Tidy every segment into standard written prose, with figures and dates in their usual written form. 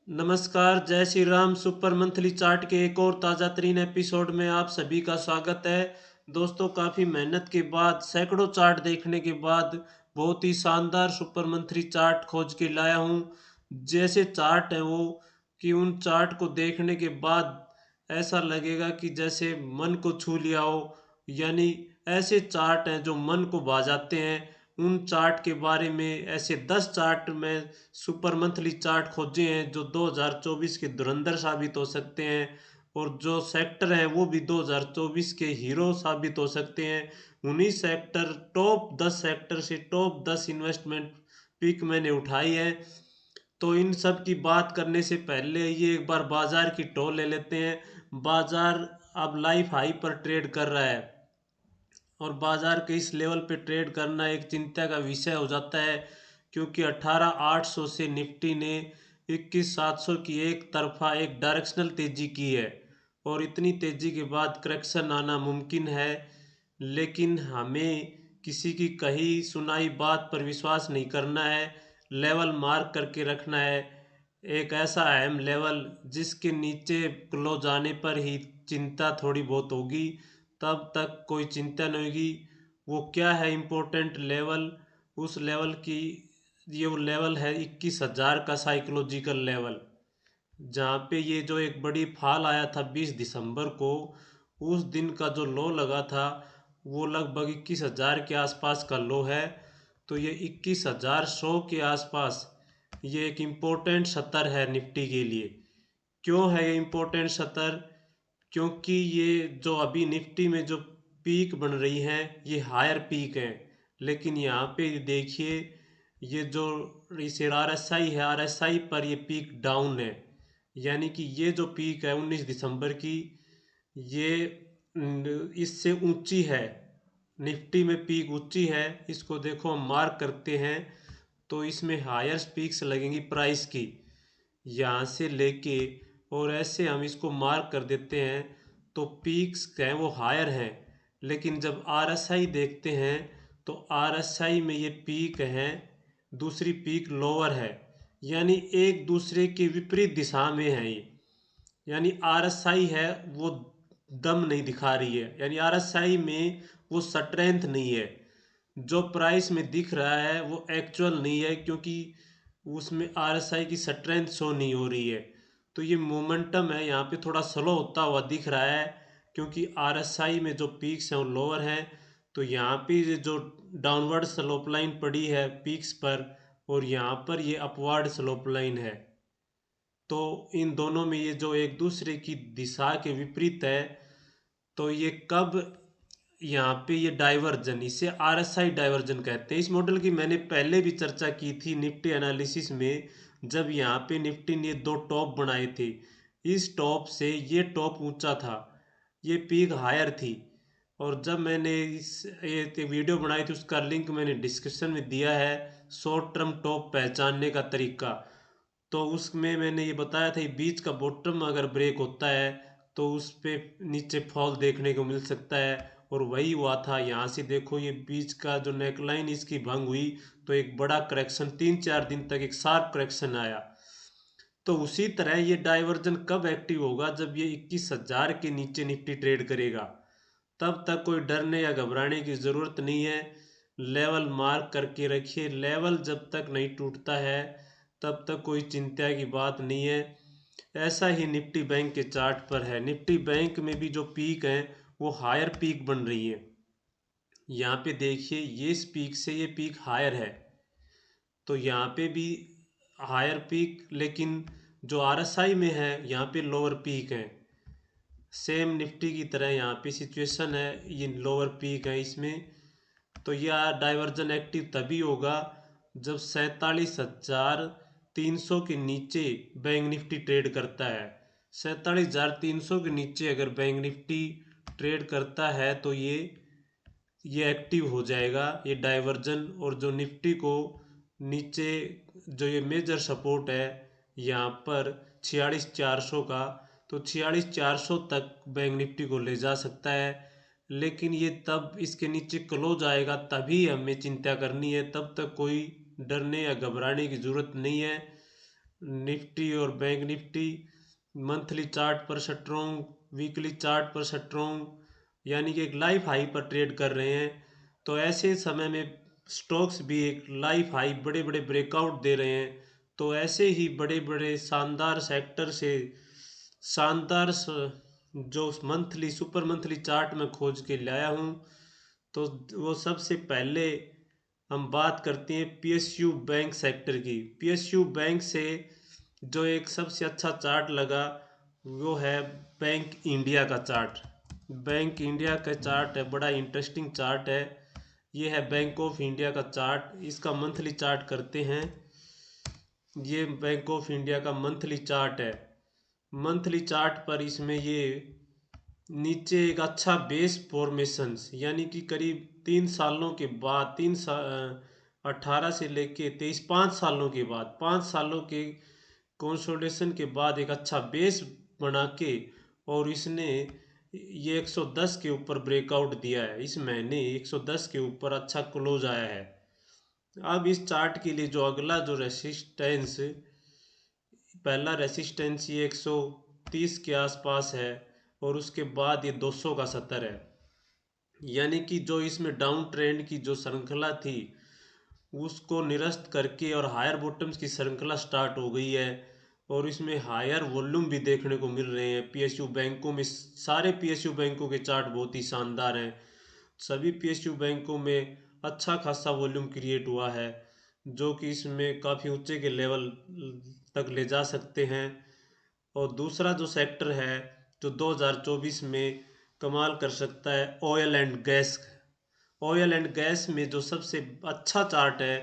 नमस्कार, जय Shri Ram. Super monthly chart के एक और ताज़ा तरीन एपिसोड में आप सभी का स्वागत है। दोस्तों, काफ़ी मेहनत के बाद, सैकड़ों चार्ट देखने के बाद बहुत ही शानदार सुपर मंथली चार्ट खोज के लाया हूँ। जैसे चार्ट है वो कि उन चार्ट को देखने के बाद ऐसा लगेगा कि जैसे मन को छू लिया हो। यानी ऐसे चार्ट हैं जो मन को भा जाते हैं। उन चार्ट के बारे में ऐसे 10 चार्ट में सुपर मंथली चार्ट खोजे हैं जो 2024 के धुरंधर साबित हो सकते हैं, और जो सेक्टर हैं वो भी 2024 के हीरो साबित हो सकते हैं। उन्हीं सेक्टर, टॉप 10 सेक्टर से टॉप 10 इन्वेस्टमेंट पिक मैंने उठाई है। तो इन सब की बात करने से पहले ये एक बार बाजार की टोल ले लेते हैं। बाजार अब लाइफ हाई पर ट्रेड कर रहा है, और बाजार के इस लेवल पे ट्रेड करना एक चिंता का विषय हो जाता है, क्योंकि 18,800 से निफ्टी ने 21,700 की एक तरफा एक डायरेक्शनल तेजी की है। और इतनी तेजी के बाद करेक्शन आना मुमकिन है, लेकिन हमें किसी की कही सुनाई बात पर विश्वास नहीं करना है। लेवल मार्क करके रखना है, एक ऐसा अहम लेवल जिसके नीचे क्लोज आने पर ही चिंता थोड़ी बहुत होगी, तब तक कोई चिंता नहीं होगी। वो क्या है इम्पोर्टेंट लेवल? उस लेवल की, ये वो लेवल है 21,000 का साइकोलॉजिकल लेवल, जहाँ पे ये जो एक बड़ी फाल आया था 20 दिसंबर को, उस दिन का जो लो लगा था वो लगभग 21,000 के आसपास का लो है। तो ये 21,100 के आसपास ये एक इम्पोर्टेंट सतर है निफ्टी के लिए। क्यों है ये इम्पोर्टेंट सतर? क्योंकि ये जो अभी निफ्टी में जो पीक बन रही हैं ये हायर पीक हैं, लेकिन यहाँ पे देखिए, ये जो इस आरएसआई है, आरएसआई पर ये पीक डाउन है। यानी कि ये जो पीक है 19 दिसंबर की, ये इससे ऊंची है। निफ्टी में पीक ऊंची है, इसको देखो हम मार्क करते हैं तो इसमें हायर पीक्स लगेंगी प्राइस की, यहाँ से लेके, और ऐसे हम इसको मार्क कर देते हैं तो पीक्स हैं वो हायर हैं। लेकिन जब आरएसआई देखते हैं तो आरएसआई में ये पीक हैं, दूसरी पीक लोअर है। यानी एक दूसरे के विपरीत दिशा में है ये। यानी आरएसआई है वो दम नहीं दिखा रही है, यानी आरएसआई में वो स्ट्रेंथ नहीं है। जो प्राइस में दिख रहा है वो एक्चुअल नहीं है, क्योंकि उसमें आरएसआई की स्ट्रेंथ शो नहीं हो रही है। तो ये मोमेंटम है यहाँ पे थोड़ा स्लो होता हुआ दिख रहा है, क्योंकि आरएसआई में जो पीक्स हैं वो लोअर हैं। तो यहाँ पे ये जो डाउनवर्ड स्लोप लाइन पड़ी है पीक्स पर, और यहाँ पर ये अपवर्ड स्लोप लाइन है। तो इन दोनों में ये जो एक दूसरे की दिशा के विपरीत है, तो ये कब, यहाँ पे ये डाइवर्जन, इसे आरएसआई डाइवर्जन कहते हैं। इस मॉडल की मैंने पहले भी चर्चा की थी निफ्टी एनालिसिस में, जब यहाँ पे निफ्टी ने दो टॉप बनाए थे। इस टॉप से ये टॉप ऊंचा था, ये पीक हायर थी। और जब मैंने ये वीडियो बनाई थी उसका लिंक मैंने डिस्क्रिप्शन में दिया है, शॉर्ट टर्म टॉप पहचानने का तरीका। तो उसमें मैंने ये बताया था, बीच का बॉटम अगर ब्रेक होता है तो उस पे नीचे फॉल देखने को मिल सकता है। और वही हुआ था। यहाँ से देखो, ये बीच का जो नेकलाइन इसकी भंग हुई, तो एक बड़ा करेक्शन, 3-4 दिन तक एक शार्प करेक्शन आया। तो उसी तरह ये डाइवर्जन कब एक्टिव होगा? जब ये 21,000 के नीचे निफ्टी ट्रेड करेगा। तब तक कोई डरने या घबराने की ज़रूरत नहीं है। लेवल मार्क करके रखिए, लेवल जब तक नहीं टूटता है तब तक कोई चिंता की बात नहीं है। ऐसा ही निफ्टी बैंक के चार्ट पर है। निफ्टी बैंक में भी जो पीक है वो हायर पीक बन रही है। यहाँ पे देखिए, ये इस पीक से ये पीक हायर है, तो यहाँ पे भी हायर पीक, लेकिन जो आरएसआई में है यहाँ पे लोअर पीक है। सेम निफ्टी की तरह यहाँ पे सिचुएशन है, ये लोअर पीक है इसमें। तो यह डाइवर्जन एक्टिव तभी होगा जब 47,300 के नीचे बैंक निफ्टी ट्रेड करता है। 47,300 के नीचे अगर बैंक निफ्टी ट्रेड करता है तो ये एक्टिव हो जाएगा ये डाइवर्जन। और जो निफ्टी को नीचे, जो ये मेजर सपोर्ट है यहाँ पर 46,400 का, तो 46,400 तक बैंक निफ्टी को ले जा सकता है। लेकिन ये तब इसके नीचे क्लोज आएगा तभी हमें चिंता करनी है, तब तक कोई डरने या घबराने की ज़रूरत नहीं है। निफ्टी और बैंक निफ्टी मंथली चार्ट पर स्ट्रॉन्ग, वीकली चार्ट पर स्ट्रॉन्ग, यानी कि एक लाइफ हाई पर ट्रेड कर रहे हैं। तो ऐसे समय में स्टॉक्स भी एक लाइफ हाई बड़े बड़े ब्रेकआउट दे रहे हैं। तो ऐसे ही बड़े बड़े शानदार सेक्टर से शानदार जो मंथली सुपर मंथली चार्ट में खोज के लाया हूँ। तो वो सबसे पहले हम बात करते हैं पीएसयू बैंक सेक्टर की। पीएसयू बैंक से जो एक सबसे अच्छा चार्ट लगा वो है बैंक इंडिया का चार्ट। बैंक इंडिया का चार्ट है, बड़ा इंटरेस्टिंग चार्ट है। ये है बैंक ऑफ इंडिया का चार्ट, इसका मंथली चार्ट करते हैं। ये बैंक ऑफ इंडिया का मंथली चार्ट है। मंथली चार्ट पर इसमें ये नीचे एक अच्छा बेस फॉर्मेशंस, यानी कि करीब 3 सालों के बाद 18 से लेके 23, 5 सालों के बाद 5 सालों के कंसोलिडेशन के बाद एक अच्छा बेस बना के, और इसने ये 110 के ऊपर ब्रेकआउट दिया है। इस महीने 110 के ऊपर अच्छा क्लोज आया है। अब इस चार्ट के लिए जो अगला जो रेसिस्टेंस, पहला रेसिस्टेंस ये 130 के आसपास है, और उसके बाद ये 200 का 70 है। यानी कि जो इसमें डाउन ट्रेंड की जो श्रृंखला थी उसको निरस्त करके और हायर बॉटम्स की श्रृंखला स्टार्ट हो गई है। और इसमें हायर वॉल्यूम भी देखने को मिल रहे हैं पीएसयू बैंकों में। सारे पीएसयू बैंकों के चार्ट बहुत ही शानदार हैं। सभी पीएसयू बैंकों में अच्छा खासा वॉल्यूम क्रिएट हुआ है, जो कि इसमें काफ़ी ऊंचे के लेवल तक ले जा सकते हैं। और दूसरा जो सेक्टर है जो 2024 में कमाल कर सकता है, oil and gas. Oil and gas में जो सबसे अच्छा चार्ट है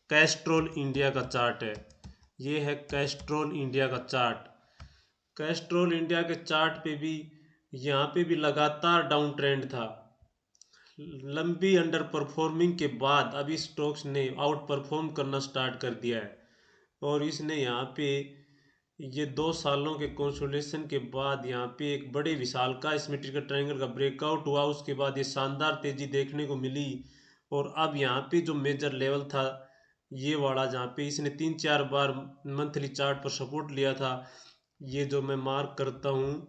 कैस्ट्रोल इंडिया का चार्ट है। ये है कैस्ट्रोल इंडिया का चार्ट। कैस्ट्रोल इंडिया के चार्ट पे भी, यहाँ पे भी लगातार डाउन ट्रेंड था। लंबी अंडर परफॉर्मिंग के बाद अभी स्टॉक्स ने आउट परफॉर्म करना स्टार्ट कर दिया है। और इसने यहाँ पे ये 2 सालों के कंसोलिडेशन के बाद यहाँ पे एक बड़े विशालकाय सिमेट्रिकल ट्रायंगल का ब्रेकआउट हुआ। उसके बाद ये शानदार तेजी देखने को मिली। और अब यहाँ पे जो मेजर लेवल था ये वाला, जहाँ पे इसने 3-4 बार मंथली चार्ट पर सपोर्ट लिया था, ये जो मैं मार्क करता हूँ,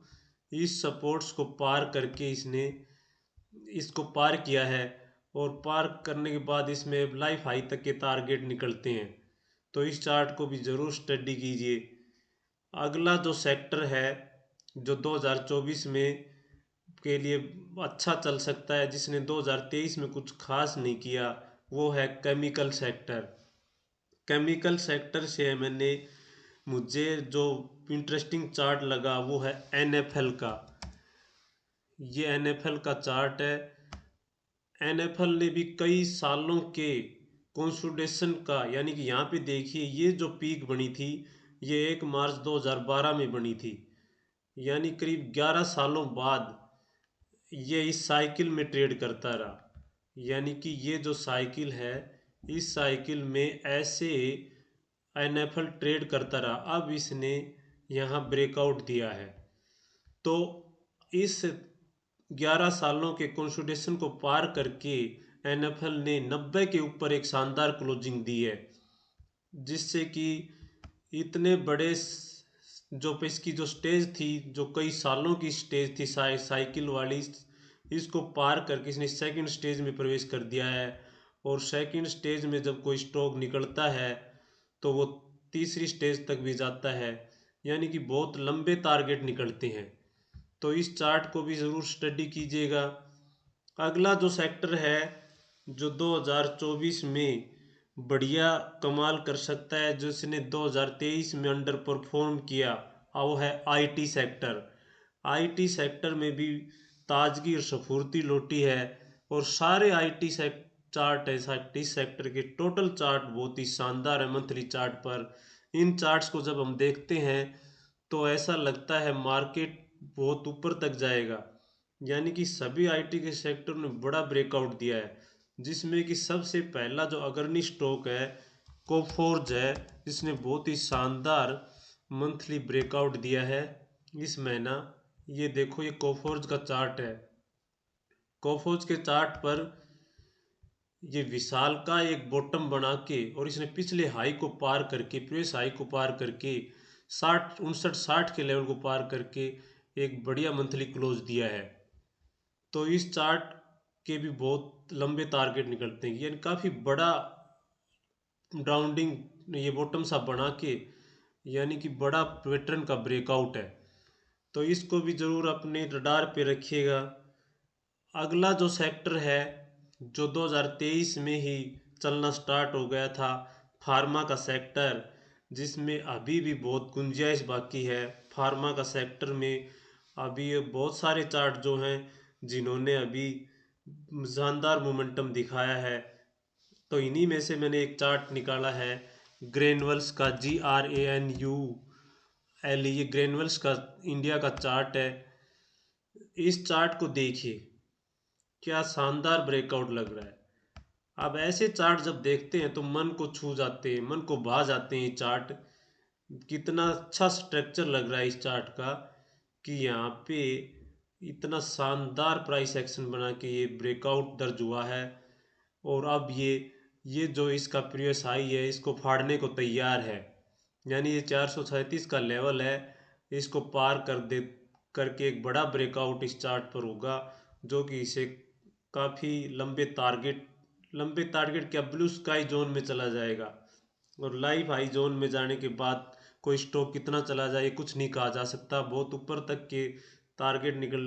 इस सपोर्ट्स को पार करके इसने इसको पार किया है। और पार करने के बाद इसमें लाइफ हाई तक के टारगेट निकलते हैं। तो इस चार्ट को भी ज़रूर स्टडी कीजिए। अगला जो सेक्टर है जो 2024 में के लिए अच्छा चल सकता है, जिसने 2023 में कुछ खास नहीं किया, वो है केमिकल सेक्टर। केमिकल सेक्टर से मैंने मुझे जो इंटरेस्टिंग चार्ट लगा वो है एनएफएल का। ये एनएफएल का चार्ट है। एनएफएल ने भी कई सालों के कंसोलिडेशन का, यानी कि यहाँ पे देखिए ये जो पीक बनी थी ये 1 मार्च 2012 में बनी थी। यानी करीब 11 सालों बाद ये इस साइकिल में ट्रेड करता रहा। यानी कि ये जो साइकिल है इस साइकिल में ऐसे एनएफएल ट्रेड करता रहा। अब इसने यहाँ ब्रेकआउट दिया है। तो इस 11 सालों के कंसोलिडेशन को पार करके एनएफएल ने 90 के ऊपर एक शानदार क्लोजिंग दी है, जिससे कि इतने बड़े जो इसकी जो स्टेज थी, जो कई सालों की स्टेज थी साइकिल वाली, इसको पार करके इसने सेकंड स्टेज में प्रवेश कर दिया है। और सेकंड स्टेज में जब कोई स्टॉक निकलता है तो वो तीसरी स्टेज तक भी जाता है। यानी कि बहुत लंबे टारगेट निकलते हैं। तो इस चार्ट को भी ज़रूर स्टडी कीजिएगा। अगला जो सेक्टर है जो 2024 में बढ़िया कमाल कर सकता है, जिसने 2023 में अंडर परफॉर्म किया, वो है आईटी सेक्टर। आईटी सेक्टर में भी ताजगी और स्फूर्ति लौटी है। और सारे आईटी चार्ट है आईटी सेक्टर के, टोटल चार्ट बहुत ही शानदार है मंथली चार्ट पर। इन चार्ट्स को जब हम देखते हैं तो ऐसा लगता है मार्केट बहुत ऊपर तक जाएगा। यानी कि सभी आईटी के सेक्टर ने बड़ा ब्रेकआउट दिया है, जिसमें कि सबसे पहला जो अग्रणी स्टॉक है कोफोर्ज है, जिसने बहुत ही शानदार मंथली ब्रेकआउट दिया है इस महीना। ये देखो ये कोफोर्ज का चार्ट है। कोफोर्ज के चार्ट पर ये विशाल का एक बॉटम बना के और इसने पिछले हाई को पार करके, प्रीवियस हाई को पार करके 60 59 60 के लेवल को पार करके एक बढ़िया मंथली क्लोज दिया है। तो इस चार्ट के भी बहुत लंबे टारगेट निकलते हैं, यानी काफ़ी बड़ा राउंडिंग ये बॉटम सा बना के, यानी कि बड़ा पैटर्न का ब्रेकआउट है। तो इसको भी ज़रूर अपने रडार पे रखिएगा। अगला जो सेक्टर है जो 2023 में ही चलना स्टार्ट हो गया था, फार्मा का सेक्टर, जिसमें अभी भी बहुत गुंजाइश बाकी है। फार्मा का सेक्टर में अभी ये बहुत सारे चार्ट जो हैं जिन्होंने अभी शानदार मोमेंटम दिखाया है। तो इन्हीं में से मैंने एक चार्ट निकाला है ग्रेनुअल्स का, GRANUL, ये ग्रेनुअल्स का इंडिया का चार्ट है। इस चार्ट को देखिए, क्या शानदार ब्रेकआउट लग रहा है। अब ऐसे चार्ट जब देखते हैं तो मन को छू जाते हैं, मन को भा जाते हैं। ये चार्ट कितना अच्छा स्ट्रक्चर लग रहा है इस चार्ट का, कि यहाँ पे इतना शानदार प्राइस एक्शन बना के ये ब्रेकआउट दर्ज हुआ है। और अब ये जो इसका प्रीवियस हाई है इसको फाड़ने को तैयार है। यानी ये 437 का लेवल है, इसको पार कर दे करके एक बड़ा ब्रेकआउट इस चार्ट पर होगा, जो कि इसे काफ़ी लंबे टारगेट क्या, ब्लू स्काई जोन में चला जाएगा। और लाइव हाई जोन में जाने के बाद कोई स्टॉक कितना चला जाए कुछ नहीं कहा जा सकता। बहुत ऊपर तक के टारगेट निकल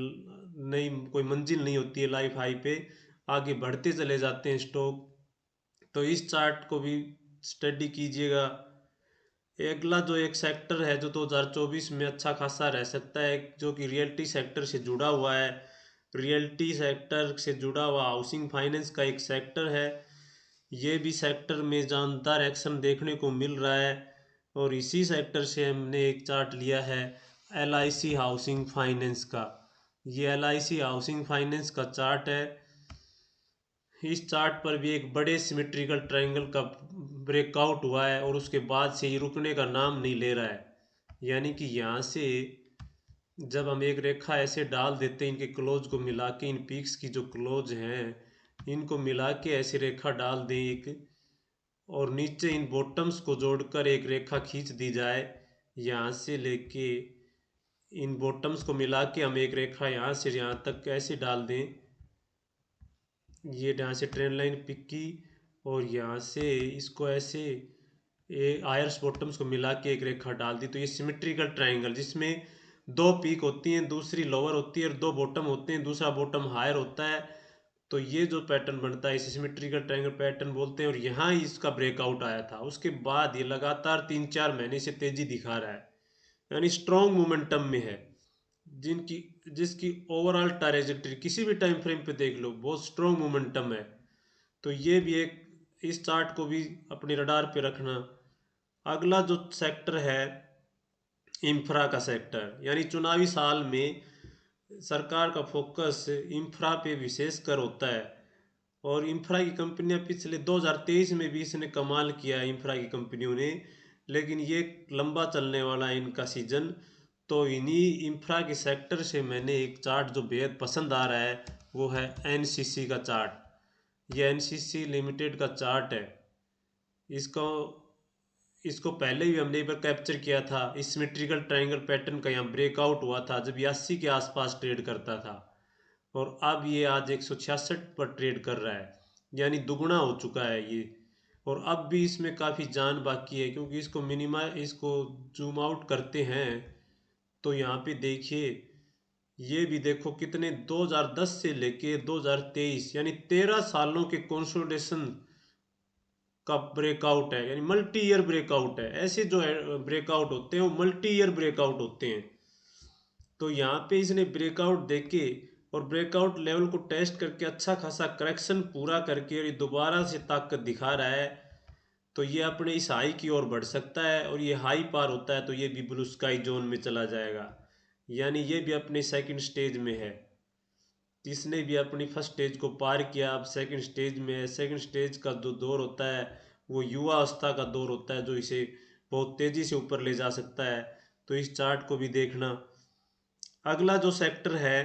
नहीं, कोई मंजिल नहीं होती है लाइव हाई पे, आगे बढ़ते चले जाते हैं स्टॉक। तो इस चार्ट को भी स्टडी कीजिएगा। अगला जो एक सेक्टर है जो 2024 में अच्छा खासा रह सकता है, जो कि रियल्टी सेक्टर से जुड़ा हुआ है। रियल्टी सेक्टर से जुड़ा हुआ हाउसिंग फाइनेंस का एक सेक्टर है। ये भी सेक्टर में जानदार एक्शन देखने को मिल रहा है। और इसी सेक्टर से हमने एक चार्ट लिया है LIC हाउसिंग फाइनेंस का। ये LIC हाउसिंग फाइनेंस का चार्ट है। इस चार्ट पर भी एक बड़े सिमेट्रिकल ट्रायंगल का ब्रेकआउट हुआ है और उसके बाद से ये रुकने का नाम नहीं ले रहा है। यानी कि यहाँ से जब हम एक रेखा ऐसे डाल देते हैं, इनके क्लोज को मिला के, इन पीक्स की जो क्लोज हैं इनको मिला के ऐसे रेखा डाल दें एक, और नीचे इन बॉटम्स को जोड़कर एक रेखा खींच दी जाए, यहाँ से लेके इन बॉटम्स को मिला के हम एक रेखा यहाँ से यहाँ तक ऐसे डाल दें। ये यहाँ से ट्रेन लाइन पिक की और यहाँ से इसको ऐसे आयर्स बॉटम्स को मिला के एक रेखा डाल दी, तो ये सिमेट्रिकल ट्रायंगल जिसमें दो पीक होती हैं, दूसरी लोअर होती है, और दो बॉटम होते हैं, दूसरा बॉटम हायर होता है। तो ये जो पैटर्न बनता है इसे सिमेट्रिकल ट्रायंगल पैटर्न बोलते हैं। और यहाँ ही इसका ब्रेकआउट आया था, उसके बाद ये लगातार 3 4 महीने से तेजी दिखा रहा है, यानी स्ट्रॉन्ग मोमेंटम में है। जिनकी जिसकी ओवरऑल ट्राजेक्टरी किसी भी टाइम फ्रेम पे देख लो बहुत स्ट्रॉन्ग मोमेंटम है। तो ये भी एक, इस चार्ट को भी अपने रडार पे रखना। अगला जो सेक्टर है इंफ्रा का सेक्टर, यानी चुनावी साल में सरकार का फोकस इंफ्रा पे विशेषकर होता है। और इंफ्रा की कंपनियां पिछले 2023 में भी इसने कमाल किया है इंफ्रा की कंपनियों ने, लेकिन ये लंबा चलने वाला है इनका सीजन। तो इन्हीं इंफ्रा के सेक्टर से मैंने एक चार्ट जो बेहद पसंद आ रहा है वो है एनसीसी का चार्ट। ये एनसीसी लिमिटेड का चार्ट है। इसको इसको पहले भी हमने एक बार कैप्चर किया था। इस सिमेट्रिकल ट्रायंगल पैटर्न का यहाँ ब्रेकआउट हुआ था जब ये 80 के आसपास ट्रेड करता था, और अब ये आज 166 पर ट्रेड कर रहा है, यानी दुगुना हो चुका है ये। और अब भी इसमें काफ़ी जान बाकी है, क्योंकि इसको जूम आउट करते हैं तो यहाँ पे देखिए, ये भी देखो कितने 2010 से लेके 2023, यानी 13 सालों के कंसोलिडेशन का ब्रेकआउट है, यानी मल्टी ईयर ब्रेकआउट है। ऐसे जो ब्रेकआउट होते हैं वो मल्टी ईयर ब्रेकआउट होते हैं। तो यहाँ पे इसने ब्रेकआउट देके और ब्रेकआउट लेवल को टेस्ट करके अच्छा खासा करेक्शन पूरा करके और ये दोबारा से ताकत दिखा रहा है। तो ये अपने इस हाई की ओर बढ़ सकता है, और ये हाई पार होता है तो ये भी ब्लू स्काई जोन में चला जाएगा, यानी ये भी अपने सेकंड स्टेज में है। इसने भी अपनी फर्स्ट स्टेज को पार किया, अब सेकंड स्टेज में है। सेकंड स्टेज का जो दौर होता है वो युवा अवस्था का दौर होता है, जो इसे बहुत तेज़ी से ऊपर ले जा सकता है। तो इस चार्ट को भी देखना। अगला जो सेक्टर है,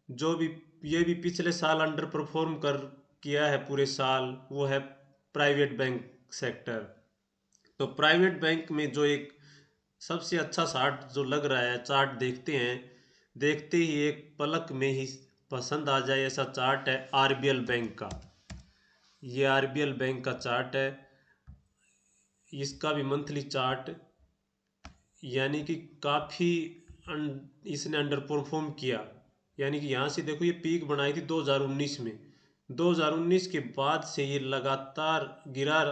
जो भी ये भी पिछले साल अंडर परफॉर्म कर किया है पूरे साल, वो है प्राइवेट बैंक सेक्टर। तो प्राइवेट बैंक में जो एक सबसे अच्छा चार्ट जो लग रहा है, चार्ट देखते हैं, देखते ही एक पलक में ही पसंद आ जाए ऐसा चार्ट है आरबीएल बैंक का। ये आरबीएल बैंक का चार्ट है, इसका भी मंथली चार्ट, यानी कि काफ़ी इसने अंडर परफॉर्म किया। यानी कि यहाँ से देखो ये पीक बनाई थी 2019 में, 2019 के बाद से ये लगातार गिरा,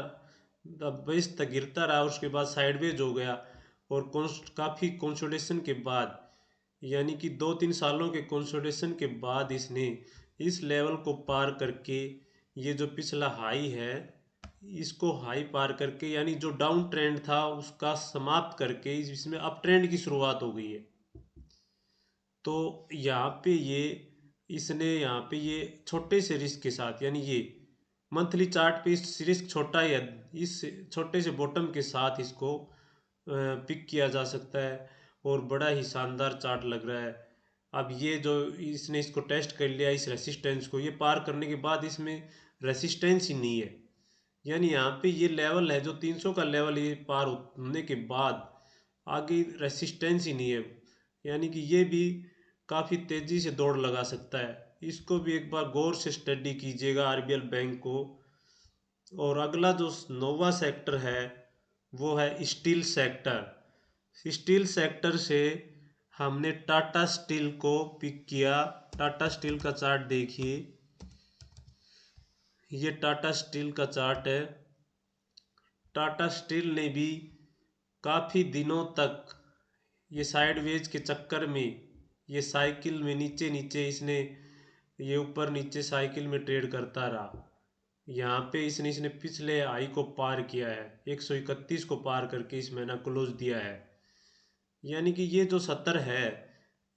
20 तक गिरता रहा, उसके बाद साइडवेज हो गया। और काफ़ी कंसोलिडेशन के बाद, यानी कि 2-3 सालों के कंसोलिडेशन के बाद इसने इस लेवल को पार करके, ये जो पिछला हाई है इसको हाई पार करके, यानी जो डाउन ट्रेंड था उसका समाप्त करके इसमें अप ट्रेंड की शुरुआत हो गई है। तो यहाँ पे ये इसने यहाँ पे ये छोटे से रिस्क के साथ, यानी ये मंथली चार्ट पे इस रिस्क छोटा है, इस छोटे से बॉटम के साथ इसको पिक किया जा सकता है, और बड़ा ही शानदार चार्ट लग रहा है। अब ये जो इसने इसको टेस्ट कर लिया, इस रेसिस्टेंस को ये पार करने के बाद इसमें रेसिस्टेंस ही नहीं है, यानी यहाँ पे ये लेवल है जो 300 का लेवल, ये पार होने के बाद आगे रेसिस्टेंस ही नहीं है, यानी कि ये भी काफ़ी तेज़ी से दौड़ लगा सकता है। इसको भी एक बार गौर से स्टडी कीजिएगा आरबीएल बैंक को। और अगला जो नौवा सेक्टर है वो है स्टील सेक्टर। स्टील सेक्टर से हमने टाटा स्टील को पिक किया। टाटा स्टील का चार्ट देखिए, ये टाटा स्टील का चार्ट है। टाटा स्टील ने भी काफ़ी दिनों तक ये साइडवेज के चक्कर में, ये साइकिल में नीचे नीचे इसने, ये ऊपर नीचे साइकिल में ट्रेड करता रहा। यहाँ पे इसने इसने पिछले हाई को पार किया है, 131 को पार करके इस महीना क्लोज दिया है। यानी कि ये जो सत्तर है,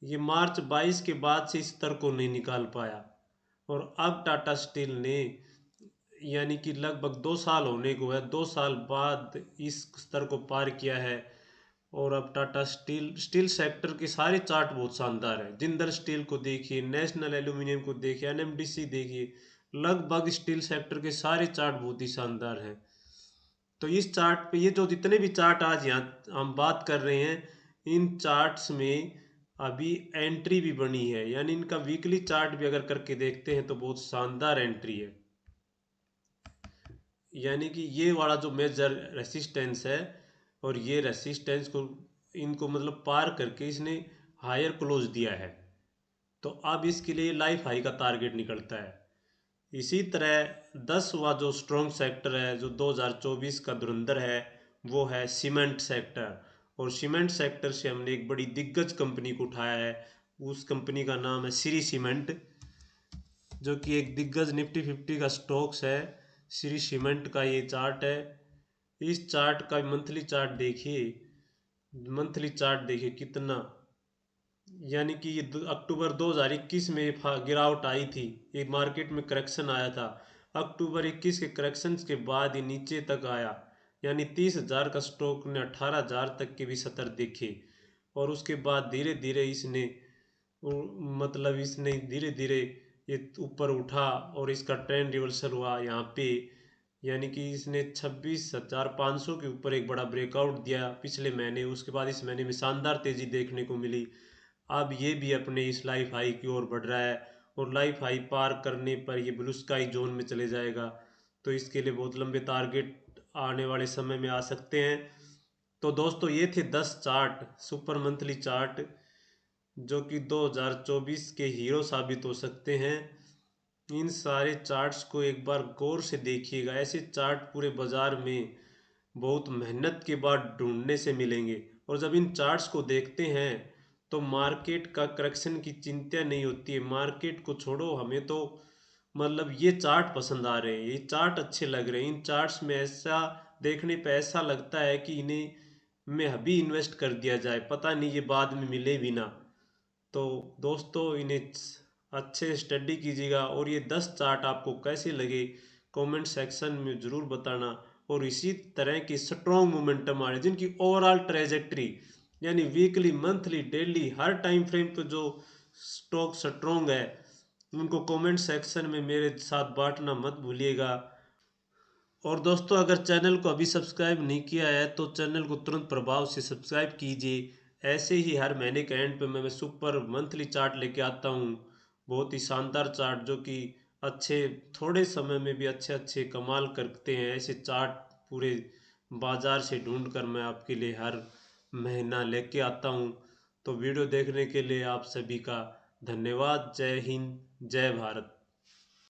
ये मार्च 22 के बाद से इस स्तर को नहीं निकाल पाया, और अब टाटा स्टील ने, यानी कि लगभग 2 साल होने को है, 2 साल बाद इस स्तर को पार किया है। और अब टाटा स्टील स्टील सेक्टर के सारे चार्ट बहुत शानदार है। जिंदल स्टील को देखिए, नेशनल एल्यूमिनियम को देखिए, एनएमडीसी देखिए, लगभग स्टील सेक्टर के सारे चार्ट बहुत ही शानदार हैं। तो इस चार्ट पे ये जो जितने भी चार्ट आज यहाँ हम बात कर रहे हैं, इन चार्ट्स में अभी एंट्री भी बनी है, यानी इनका वीकली चार्ट भी अगर करके देखते हैं तो बहुत शानदार एंट्री है। यानी कि ये वाला जो मेजर रेसिस्टेंस है, और ये रेसिस्टेंस को इनको मतलब पार करके इसने हायर क्लोज दिया है। तो अब इसके लिए लाइफ हाई का टारगेट निकलता है। इसी तरह 10वां जो स्ट्रॉन्ग सेक्टर है, जो 2024 का धुरंधर है, वो है सीमेंट सेक्टर। और सीमेंट सेक्टर से हमने एक बड़ी दिग्गज कंपनी को उठाया है, उस कंपनी का नाम है श्री सीमेंट, जो कि एक दिग्गज निफ्टी 50 का स्टॉक्स है। श्री सीमेंट का ये चार्ट है। इस चार्ट का मंथली चार्ट देखिए, मंथली चार्ट देखिए कितना, यानी कि ये अक्टूबर 2021 में ये गिरावट आई थी, ये मार्केट में करेक्शन आया था। अक्टूबर 21 के करेक्शन के बाद ये नीचे तक आया, यानी 30,000 का स्टॉक ने 18,000 तक के भी सतर देखे। और उसके बाद धीरे धीरे इसने, मतलब इसने धीरे धीरे ये ऊपर उठा, और इसका ट्रेंड रिवर्सल हुआ यहाँ पे, यानी कि इसने 26,500 के ऊपर एक बड़ा ब्रेकआउट दिया पिछले महीने। उसके बाद इस महीने में शानदार तेज़ी देखने को मिली। अब ये भी अपने इस लाइफ हाई की ओर बढ़ रहा है, और लाइफ हाई पार करने पर ये ब्लू स्काई जोन में चले जाएगा। तो इसके लिए बहुत लंबे टारगेट आने वाले समय में आ सकते हैं। तो दोस्तों ये थे 10 चार्ट, सुपर मंथली चार्ट, जो कि 2024 के हीरो साबित हो सकते हैं। इन सारे चार्ट्स को एक बार गौर से देखिएगा, ऐसे चार्ट पूरे बाजार में बहुत मेहनत के बाद ढूंढने से मिलेंगे। और जब इन चार्ट्स को देखते हैं तो मार्केट का करेक्शन की चिंता नहीं होती है। मार्केट को छोड़ो, हमें तो मतलब ये चार्ट पसंद आ रहे हैं, ये चार्ट अच्छे लग रहे हैं। इन चार्ट्स में ऐसा देखने पे ऐसा लगता है कि इन्हें में अभी इन्वेस्ट कर दिया जाए, पता नहीं ये बाद में मिले भी ना। तो दोस्तों इन्हें अच्छे से स्टडी कीजिएगा, और ये 10 चार्ट आपको कैसे लगे कमेंट सेक्शन में ज़रूर बताना। और इसी तरह की स्ट्रॉन्ग मोमेंटम आ रहे जिनकी ओवरऑल ट्रेजेक्ट्री, यानी वीकली, मंथली, डेली, हर टाइम फ्रेम पे जो स्टॉक स्ट्रॉन्ग है, उनको कमेंट सेक्शन में मेरे साथ बांटना मत भूलिएगा। और दोस्तों, अगर चैनल को अभी सब्सक्राइब नहीं किया है तो चैनल को तुरंत प्रभाव से सब्सक्राइब कीजिए। ऐसे ही हर महीने के एंड पे मैं सुपर मंथली चार्ट लेके आता हूँ, बहुत ही शानदार चार्ट जो कि अच्छे थोड़े समय में भी अच्छे अच्छे कमाल करते हैं। ऐसे चार्ट पूरे बाजार से ढूंढ कर मैं आपके लिए हर महीना लेके आता हूँ। तो वीडियो देखने के लिए आप सभी का धन्यवाद। जय हिंद, जय भारत।